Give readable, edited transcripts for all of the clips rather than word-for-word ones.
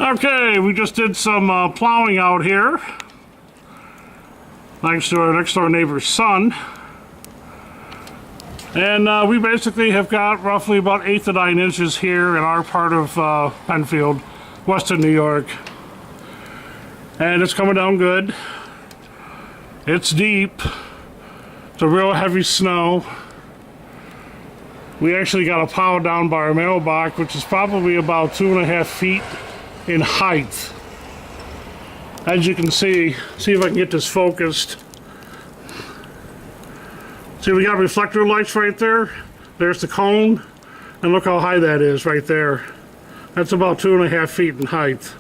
Okay, we just did some plowing out here, thanks to our next door neighbor's son. And we basically have got roughly about 8 to 9 inches here in our part of Penfield, western New York. And it's coming down good. It's deep. It's a real heavy snow. We actually got a pile down by our mailbox, which is probably about 2.5 feet in height. As you can see if I can get this focused. See, we got reflector lights right there. There's the cone, and look how high that is right there. That's about 2.5 feet in height.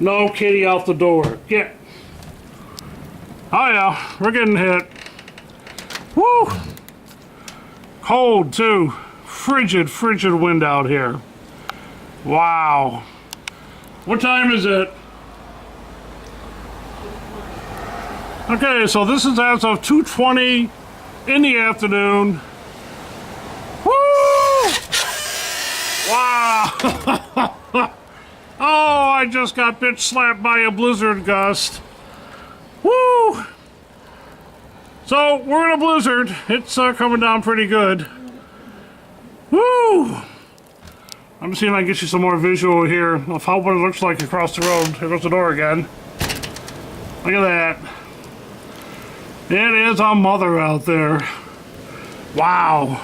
No kitty out the door. Get. Oh yeah, we're getting hit. Woo! Cold too. Frigid wind out here. Wow. What time is it? Okay, so this is as of 2:20 in the afternoon. Woo! Wow! Oh, I just got bitch slapped by a blizzard gust. Woo! So, we're in a blizzard. It's coming down pretty good. Woo! I'm seeing if I can get you some more visual here of how what it looks like across the road. Here goes the door again. Look at that. It is a mother out there. Wow.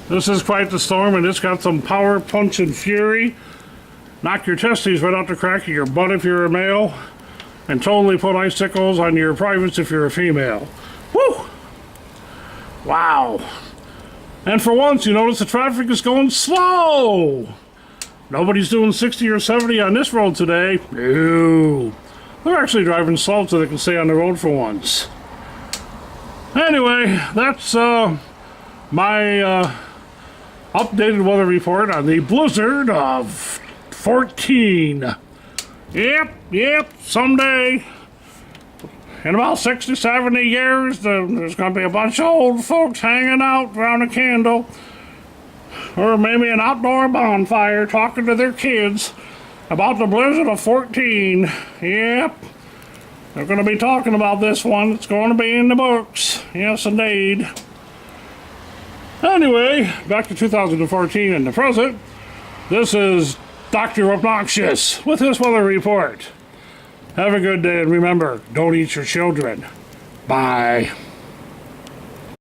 This is quite the storm, and it's got some power, punch, and fury. Knock your testes right out the crack of your butt if you're a male, and totally put icicles on your privates if you're a female. Woo! Wow. And for once, you notice the traffic is going slow. Nobody's doing 60 or 70 on this road today. No. They're actually driving slow so they can stay on the road for once. Anyway, that's my updated weather report on the blizzard of 14. Yep, someday, in about 60, 70 years, there's going to be a bunch of old folks hanging out around a candle, or maybe an outdoor bonfire, talking to their kids about the blizzard of 14. Yep, they're going to be talking about this one. It's going to be in the books. Yes, indeed. Anyway, back to 2014 and the present. This is Dr. Obnoxious with his weather report. Have a good day, and remember, don't eat your children. Bye.